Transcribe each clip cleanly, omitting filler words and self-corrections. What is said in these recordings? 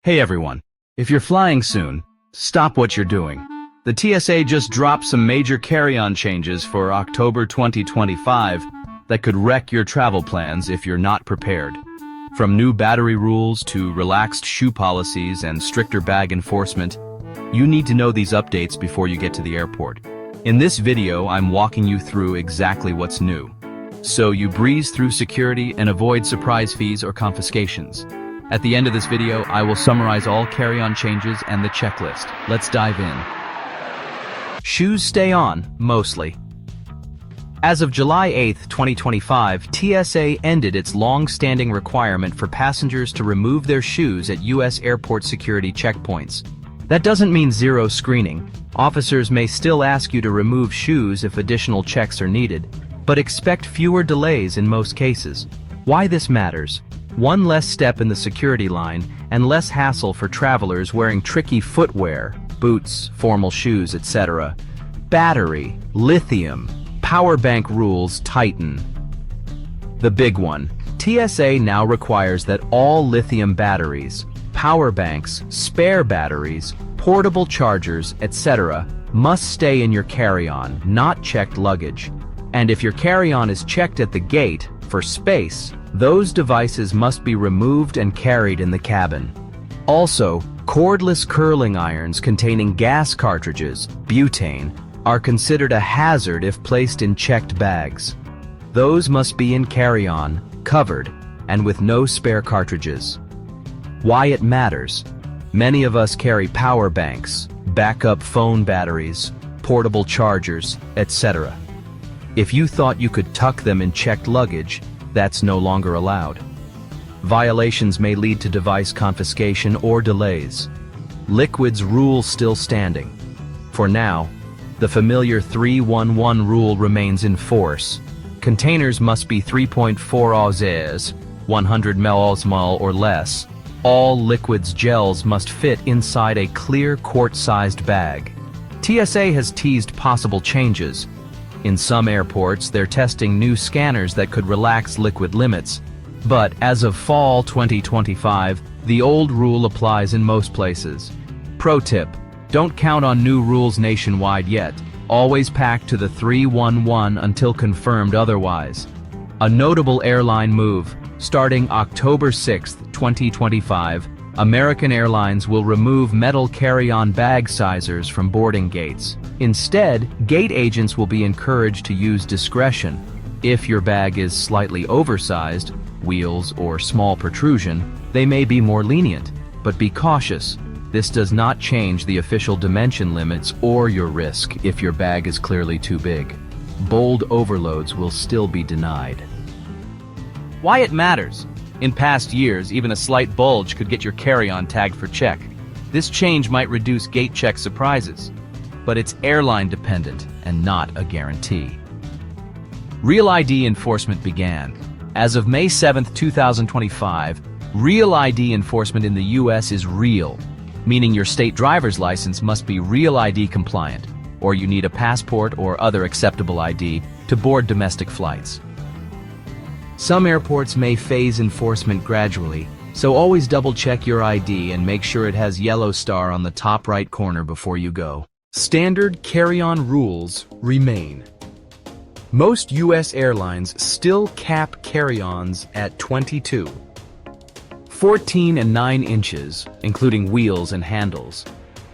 Hey everyone, if you're flying soon, stop what you're doing. The TSA just dropped some major carry-on changes for October 2025 that could wreck your travel plans if you're not prepared. From new battery rules to relaxed shoe policies and stricter bag enforcement, you need to know these updates before you get to the airport. In this video, I'm walking you through exactly what's new, so you breeze through security and avoid surprise fees or confiscations. At the end of this video, I will summarize all carry-on changes and the checklist. Let's dive in. Shoes stay on, mostly. As of July 8, 2025, TSA ended its long-standing requirement for passengers to remove their shoes at U.S. airport security checkpoints. That doesn't mean zero screening. Officers may still ask you to remove shoes if additional checks are needed, but expect fewer delays in most cases. Why this matters? One less step in the security line and less hassle for travelers wearing tricky footwear, boots, formal shoes, etc. Battery, lithium, power bank rules tighten. The big one. TSA now requires that all lithium batteries, power banks, spare batteries, portable chargers, etc. must stay in your carry-on, not checked luggage. And if your carry-on is checked at the gate for space, those devices must be removed and carried in the cabin. Also, cordless curling irons containing gas cartridges, butane, are considered a hazard if placed in checked bags. Those must be in carry-on, covered, and with no spare cartridges. Why it matters? Many of us carry power banks, backup phone batteries, portable chargers, etc. If you thought you could tuck them in checked luggage, that's no longer allowed. Violations may lead to device confiscation or delays. Liquids rule still standing. For now, the familiar 311 rule remains in force. Containers must be 3.4 ounces, 100 ml or less. All liquids gels must fit inside a clear quart-sized bag. TSA has teased possible changes. In some airports, they're testing new scanners that could relax liquid limits. But as of fall 2025, the old rule applies in most places. Pro tip: don't count on new rules nationwide yet. Always pack to the 311 until confirmed otherwise. A notable airline move: starting October 6, 2025, American Airlines will remove metal carry-on bag sizers from boarding gates. Instead, gate agents will be encouraged to use discretion. If your bag is slightly oversized, wheels or small protrusion, they may be more lenient, but be cautious. This does not change the official dimension limits or your risk if your bag is clearly too big. Bold overloads will still be denied. Why it matters? In past years, even a slight bulge could get your carry-on tagged for check. This change might reduce gate check surprises, but it's airline dependent and not a guarantee. Real ID enforcement began. As of May 7, 2025, Real ID enforcement in the U.S. is real, meaning your state driver's license must be Real ID compliant, or you need a passport or other acceptable ID to board domestic flights. Some airports may phase enforcement gradually, so always double-check your ID and make sure it has yellow star on the top right corner before you go. Standard carry-on rules remain. Most U.S. airlines still cap carry-ons at 22, 14 and 9 inches, including wheels and handles.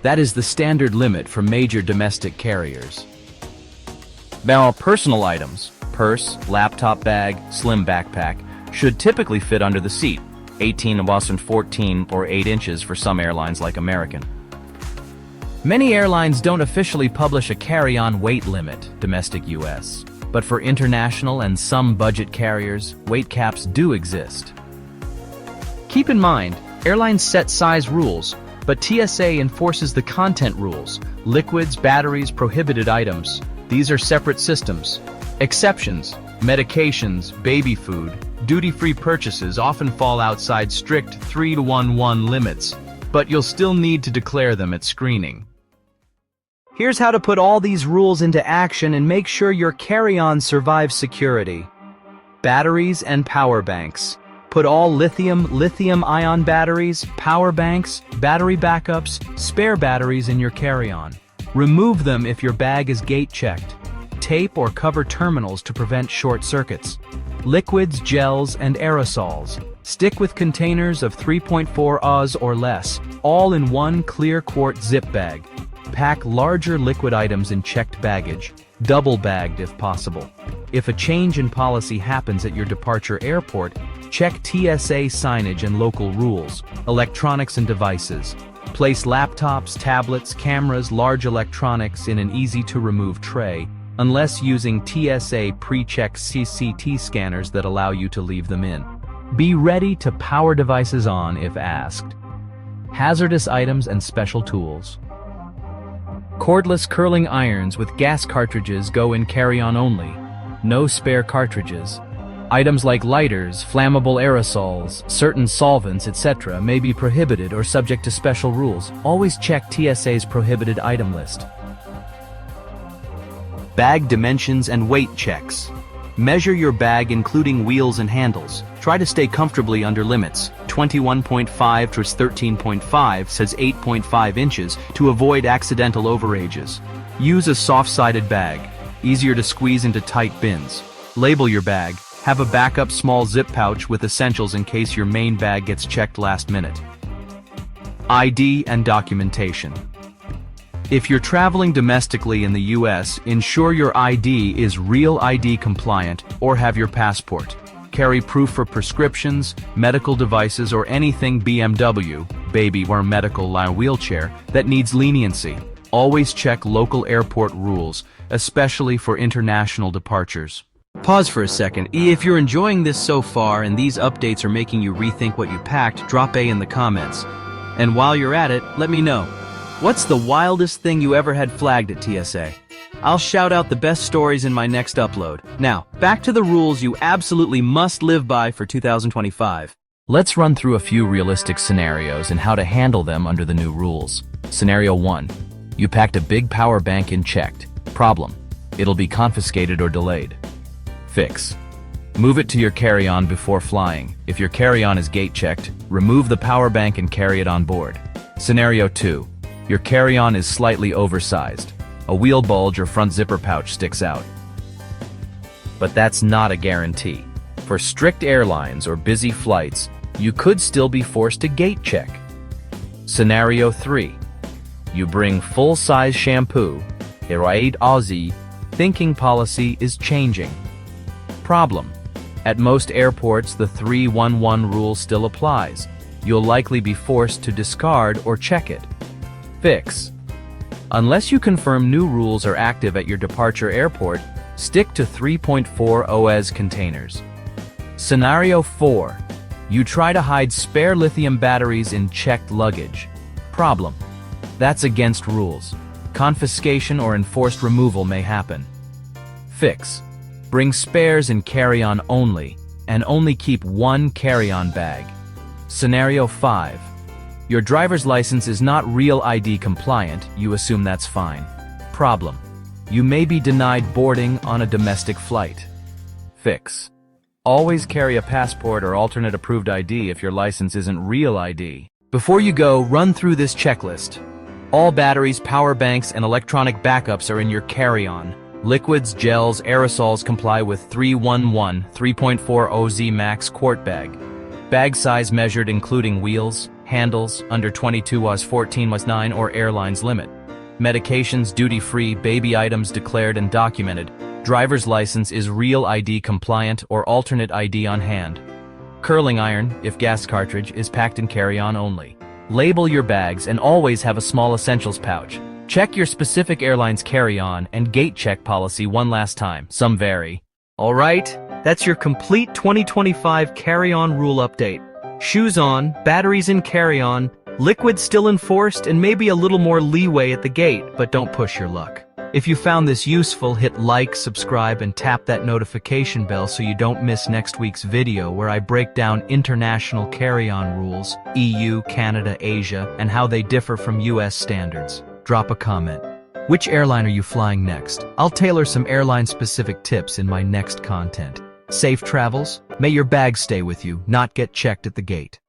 That is the standard limit for major domestic carriers. Now, personal items, purse, laptop bag, slim backpack, should typically fit under the seat, 18 and 14 or 8 inches for some airlines like American. Many airlines don't officially publish a carry-on weight limit, domestic U.S., but for international and some budget carriers, weight caps do exist. Keep in mind, airlines set size rules, but TSA enforces the content rules: liquids, batteries, prohibited items. These are separate systems. Exceptions, medications, baby food, duty-free purchases often fall outside strict 311 limits, but you'll still need to declare them at screening. Here's how to put all these rules into action and make sure your carry-on survives security. Batteries and power banks. Put all lithium-ion batteries, power banks, battery backups, spare batteries in your carry-on. Remove them if your bag is gate-checked. Tape or cover terminals to prevent short circuits. Liquids, gels, and aerosols. Stick with containers of 3.4 Oz or less, all in one clear quart zip bag. Pack larger liquid items in checked baggage, double-bagged if possible. If a change in policy happens at your departure airport, check TSA signage and local rules. Electronics and devices. Place laptops, tablets, cameras, large electronics in an easy-to-remove tray, unless using TSA pre-check CCT scanners that allow you to leave them in. Be ready to power devices on if asked. Hazardous items and special tools. Cordless curling irons with gas cartridges go in carry-on only. No spare cartridges. Items like lighters, flammable aerosols, certain solvents, etc. may be prohibited or subject to special rules. Always check TSA's prohibited item list. Bag dimensions and weight checks. Measure your bag including wheels and handles. Try to stay comfortably under limits. 21.5 to 13.5 says 8.5 inches to avoid accidental overages. Use a soft-sided bag. Easier to squeeze into tight bins. Label your bag. Have a backup small zip pouch with essentials in case your main bag gets checked last minute. ID and documentation. If you're traveling domestically in the US, ensure your ID is Real ID compliant or have your passport. Carry proof for prescriptions, medical devices, or anything BMW, baby or medical wheelchair, that needs leniency. Always check local airport rules, especially for international departures. Pause for a second. If you're enjoying this so far and these updates are making you rethink what you packed, drop A in the comments. And while you're at it, let me know. What's the wildest thing you ever had flagged at TSA? I'll shout out the best stories in my next upload. Now, back to the rules you absolutely must live by for 2025. Let's run through a few realistic scenarios and how to handle them under the new rules. Scenario 1. You packed a big power bank in checked. Problem. It'll be confiscated or delayed. Fix. Move it to your carry-on before flying. If your carry-on is gate-checked, remove the power bank and carry it on board. Scenario 2. Your carry-on is slightly oversized. A wheel bulge or front zipper pouch sticks out. But that's not a guarantee. For strict airlines or busy flights, you could still be forced to gate check. Scenario 3. You bring full-size shampoo. Right, Aussie. Thinking policy is changing. Problem. At most airports, the 311 rule still applies. You'll likely be forced to discard or check it. Fix. Unless you confirm new rules are active at your departure airport, stick to 3.4 Oz containers. Scenario 4. You try to hide spare lithium batteries in checked luggage. Problem. That's against rules. Confiscation or enforced removal may happen. Fix. Bring spares in carry-on only, and only keep one carry-on bag. Scenario 5. Your driver's license is not Real ID compliant, you assume that's fine. Problem. You may be denied boarding on a domestic flight. Fix. Always carry a passport or alternate approved ID if your license isn't Real ID. Before you go, run through this checklist. All batteries, power banks, and electronic backups are in your carry-on. Liquids, gels, aerosols comply with 311 3.4 Oz max quart bag. Bag size measured including wheels, handles, under 22 Oz 14 Oz 9 or airline's limit. Medications duty-free, baby items declared and documented. Driver's license is Real ID compliant or alternate ID on hand. Curling iron, if gas cartridge, is packed in carry-on only. Label your bags and always have a small essentials pouch. Check your specific airline's carry-on and gate check policy one last time. Some vary. Alright, that's your complete 2025 carry-on rule update. Shoes on, batteries in carry-on, liquids still enforced, and maybe a little more leeway at the gate, but don't push your luck. If you found this useful, hit like, subscribe, and tap that notification bell so you don't miss next week's video where I break down international carry-on rules, EU, Canada, Asia, and how they differ from US standards. Drop a comment. Which airline are you flying next? I'll tailor some airline-specific tips in my next content. Safe travels. May your bag stay with you, not get checked at the gate.